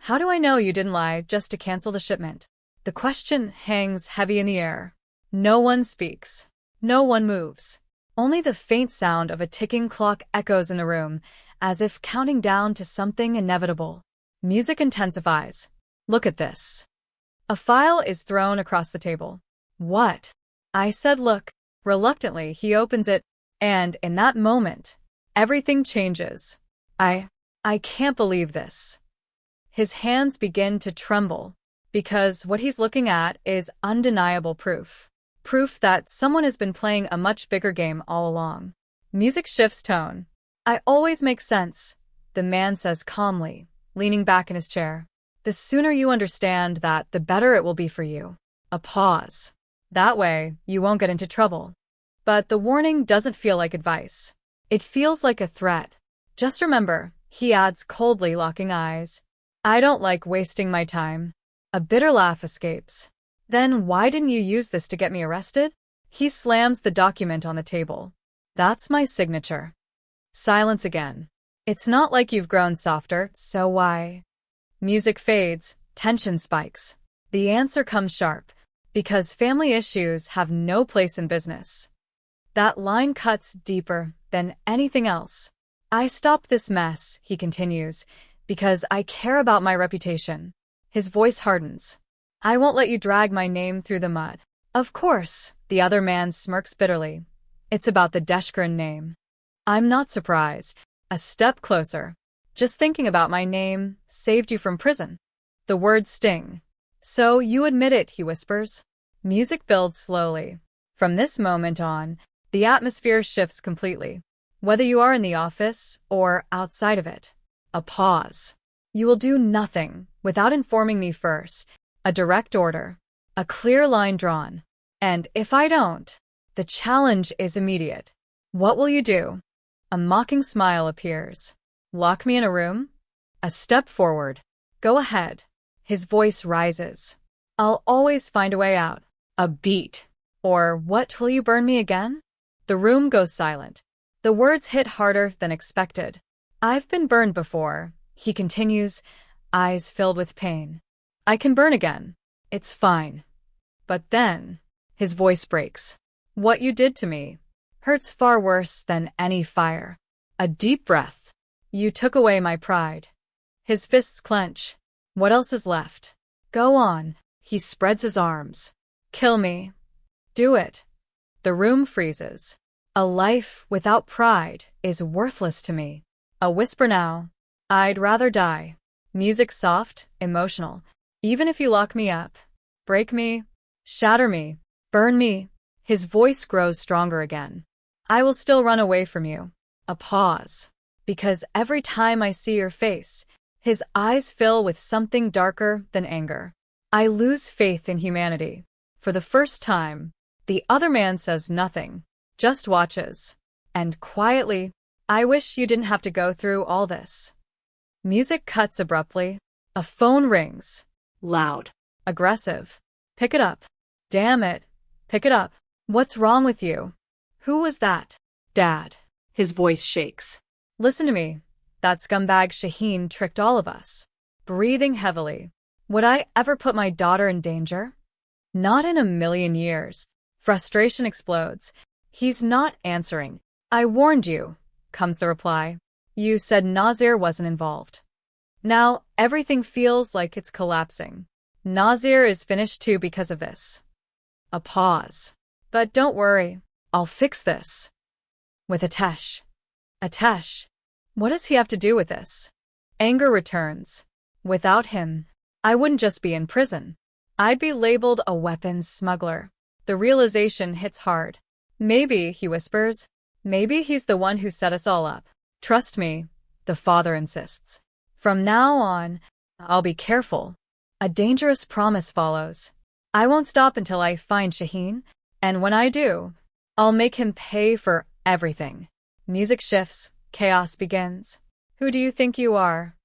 How do I know you didn't lie just to cancel the shipment? The question hangs heavy in the air. No one speaks. No one moves. Only the faint sound of a ticking clock echoes in the room, as if counting down to something inevitable. Music intensifies. Look at this. A file is thrown across the table. What? I said look. Reluctantly, he opens it, and in that moment, everything changes. I can't believe this. His hands begin to tremble, because what he's looking at is undeniable proof. Proof that someone has been playing a much bigger game all along. Music shifts tone. I always make sense, the man says calmly, leaning back in his chair. The sooner you understand that, the better it will be for you. A pause. That way, you won't get into trouble. But the warning doesn't feel like advice. It feels like a threat. Just remember, he adds coldly, locking eyes. I don't like wasting my time. A bitter laugh escapes. Then why didn't you use this to get me arrested? He slams the document on the table. That's my signature. Silence again. It's not like you've grown softer, so why? Music fades, tension spikes. The answer comes sharp. Because family issues have no place in business. That line cuts deeper than anything else. I stopped this mess, he continues, because I care about my reputation. His voice hardens. I won't let you drag my name through the mud. Of course, the other man smirks bitterly. It's about the Deshkran name. I'm not surprised. A step closer. Just thinking about my name saved you from prison. The words sting. So you admit it, he whispers. Music builds slowly. From this moment on, the atmosphere shifts completely. Whether you are in the office or outside of it. A pause. You will do nothing without informing me first. A direct order. A clear line drawn. And if I don't, the challenge is immediate. What will you do? A mocking smile appears. Lock me in a room? A step forward. Go ahead. His voice rises. I'll always find a way out. A beat. Or what, will you burn me again? The room goes silent. The words hit harder than expected. I've been burned before, he continues, eyes filled with pain. I can burn again. It's fine. But then, his voice breaks. What you did to me hurts far worse than any fire. A deep breath. You took away my pride. His fists clench. What else is left? Go on. He spreads his arms. Kill me. Do it. The room freezes. A life without pride is worthless to me. A whisper now. I'd rather die. Music soft, emotional. Even if you lock me up. Break me. Shatter me. Burn me. His voice grows stronger again. I will still run away from you. A pause. Because every time I see your face, his eyes fill with something darker than anger. I lose faith in humanity. For the first time, the other man says nothing, just watches. And quietly, I wish you didn't have to go through all this. Music cuts abruptly. A phone rings. Loud. Aggressive. Pick it up. Damn it. Pick it up. What's wrong with you? Who was that? Dad. His voice shakes. Listen to me. That scumbag Shaheen tricked all of us. Breathing heavily. Would I ever put my daughter in danger? Not in a million years. Frustration explodes. He's not answering. I warned you, comes the reply. You said Nazir wasn't involved. Now everything feels like it's collapsing. Nazir is finished too because of this. A pause. But don't worry, I'll fix this. With Atesh. Atesh. What does he have to do with this? Anger returns. Without him, I wouldn't just be in prison. I'd be labeled a weapons smuggler. The realization hits hard. Maybe, he whispers, maybe he's the one who set us all up. Trust me, the father insists. From now on, I'll be careful. A dangerous promise follows. I won't stop until I find Shaheen, and when I do, I'll make him pay for everything. Music shifts, chaos begins. Who do you think you are?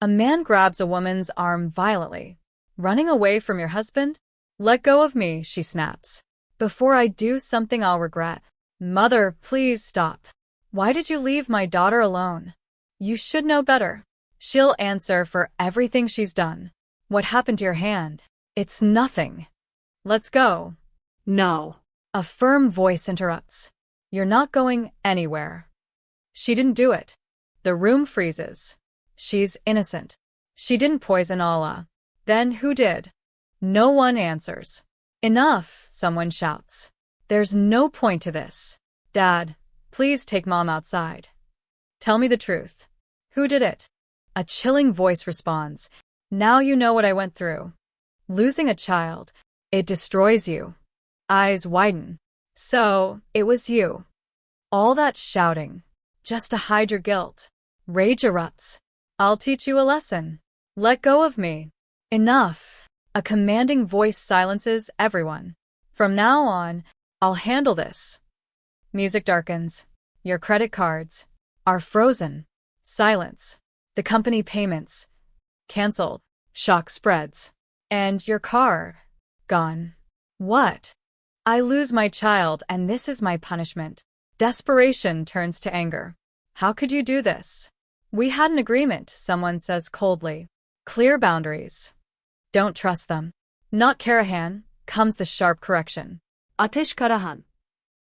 A man grabs a woman's arm violently. Running away from your husband? Let go of me, she snaps. Before I do something I'll regret. Mother, please stop. Why did you leave my daughter alone? You should know better. She'll answer for everything she's done. What happened to your hand? It's nothing. Let's go. No. A firm voice interrupts. You're not going anywhere. She didn't do it. The room freezes. She's innocent. She didn't poison Allah. Then who did? No one answers. Enough, someone shouts. There's no point to this. Dad, please take Mom outside. Tell me the truth. Who did it? A chilling voice responds. Now you know what I went through. Losing a child, it destroys you. Eyes widen. So, it was you. All that shouting, just to hide your guilt. Rage erupts. I'll teach you a lesson. Let go of me. Enough. A commanding voice silences everyone. From now on, I'll handle this. Music darkens. Your credit cards are frozen. Silence. The company payments canceled. Shock spreads. And your car gone. What? I lose my child, and this is my punishment. Desperation turns to anger. How could you do this? We had an agreement, someone says coldly. Clear boundaries. Don't trust them. Not Karahan, comes the sharp correction. Ateş Karahan.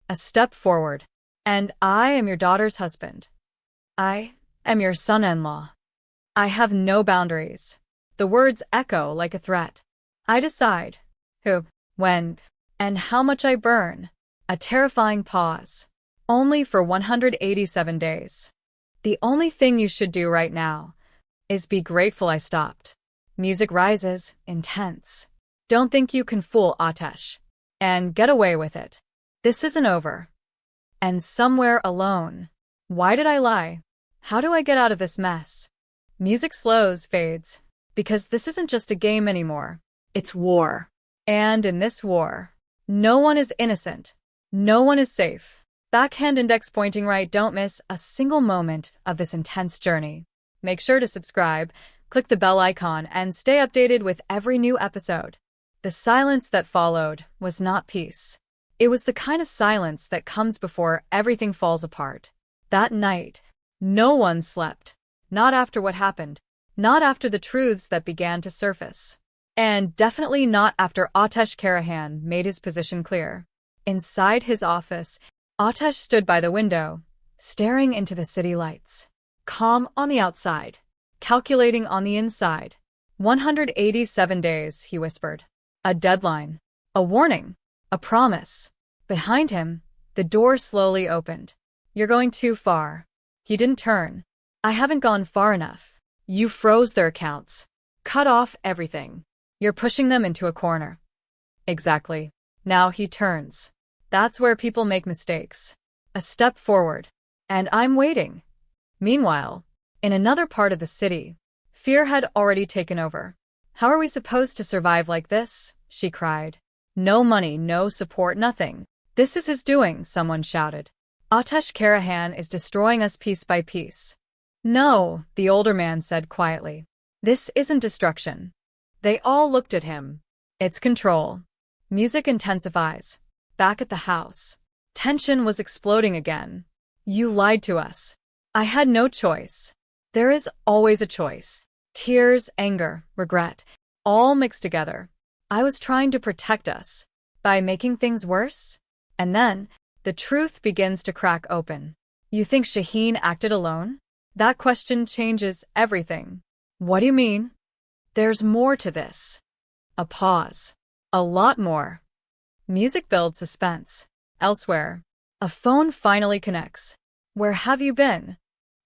A step forward. And I am your daughter's husband. I am your son-in-law. I have no boundaries. The words echo like a threat. I decide who, when, and how much I burn. A terrifying pause. Only for 187 days. The only thing you should do right now is be grateful I stopped. Music rises, intense. Don't think you can fool Atesh. And get away with it. This isn't over. And somewhere alone. Why did I lie? How do I get out of this mess? Music slows, fades. Because this isn't just a game anymore. It's war. And in this war, no one is innocent. No one is safe. Backhand index pointing right. Don't miss a single moment of this intense journey. Make sure to subscribe, click the bell icon, and stay updated with every new episode. The silence that followed was not peace. It was the kind of silence that comes before everything falls apart. That night, no one slept. Not after what happened. Not after the truths that began to surface. And definitely not after Atesh Karahan made his position clear. Inside his office, Atesh stood by the window, staring into the city lights. Calm on the outside, calculating on the inside. 187 days, he whispered. A deadline. A warning. A promise. Behind him, the door slowly opened. You're going too far. He didn't turn. I haven't gone far enough. You froze their accounts. Cut off everything. You're pushing them into a corner. Exactly. Now he turns. That's where people make mistakes. A step forward. And I'm waiting. Meanwhile, in another part of the city, fear had already taken over. How are we supposed to survive like this? She cried. No money, no support, nothing. This is his doing, someone shouted. Atesh Karahan is destroying us piece by piece. No, the older man said quietly. This isn't destruction. They all looked at him. It's control. Music intensifies. Back at the house, tension was exploding again. You lied to us. I had no choice. There is always a choice. Tears, anger, regret, all mixed together. I was trying to protect us by making things worse. And then, the truth begins to crack open. You think Shaheen acted alone? That question changes everything. What do you mean? There's more to this. A pause. A lot more. Music builds suspense. Elsewhere, a phone finally connects. Where have you been?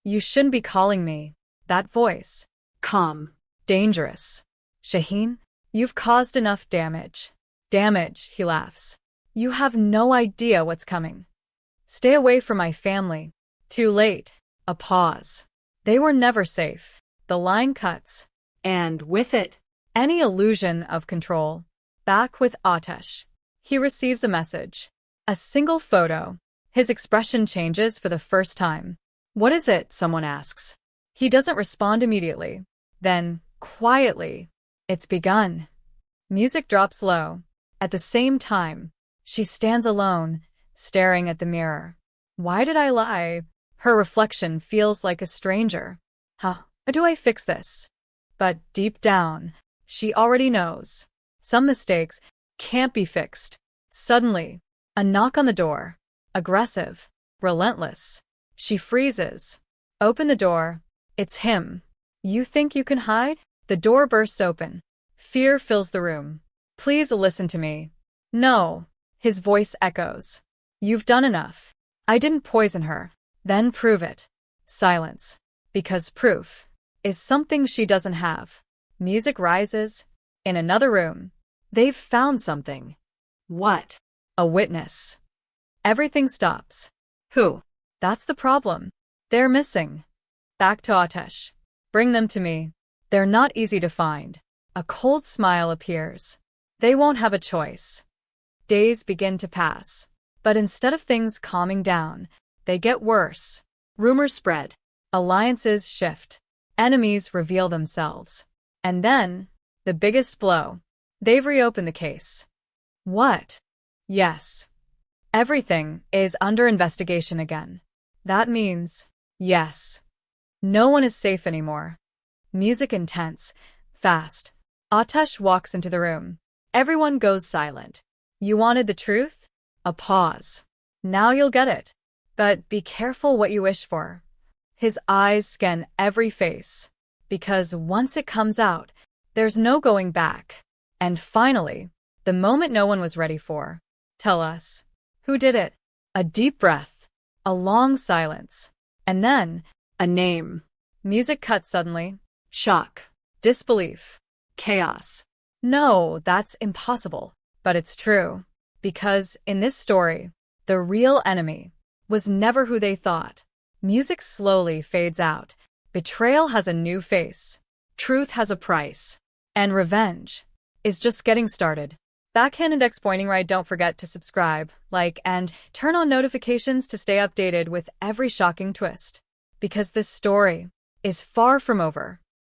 You shouldn't be calling me. That voice. Calm. Dangerous. Shaheen, you've caused enough damage. Damage, he laughs. You have no idea what's coming. Stay away from my family. Too late. A pause. They were never safe. The line cuts. And with it, any illusion of control. Back with Atesh. He receives a message. A single photo. His expression changes for the first time. What is it? Someone asks. He doesn't respond immediately. Then, quietly, it's begun. Music drops low. At the same time, she stands alone, staring at the mirror. Why did I lie? Her reflection feels like a stranger. Huh, How do I fix this? But deep down, she already knows. Some mistakes can't be fixed. Suddenly, a knock on the door. Aggressive, relentless. She freezes. Open the door. It's him. You think you can hide? The door bursts open. Fear fills the room. Please listen to me. No. His voice echoes. You've done enough. I didn't poison her. Then prove it. Silence. Because proof is something she doesn't have. Music rises. In another room. They've found something. What? A witness. Everything stops. Who? That's the problem. They're missing. Back to Atesh. Bring them to me. They're not easy to find. A cold smile appears. They won't have a choice. Days begin to pass. But instead of things calming down, they get worse. Rumors spread. Alliances shift. Enemies reveal themselves. And then, the biggest blow. They've reopened the case. What? Yes. Everything is under investigation again. That means, yes. No one is safe anymore. Music intense, fast. Atesh walks into the room. Everyone goes silent. You wanted the truth? A pause. Now you'll get it. But be careful what you wish for. His eyes scan every face. Because once it comes out, there's no going back. And finally, the moment no one was ready for. Tell us. Who did it? A deep breath. A long silence. And then, A name. music cuts suddenly. Shock. Disbelief. Chaos. No, that's impossible. But it's true. Because in this story, the real enemy was never who they thought. Music slowly fades out. Betrayal has a new face. Truth has a price. And revenge is just getting started. Backhand index pointing right. Don't forget to subscribe, like, and turn on notifications to stay updated with every shocking twist. Because this story is far from over.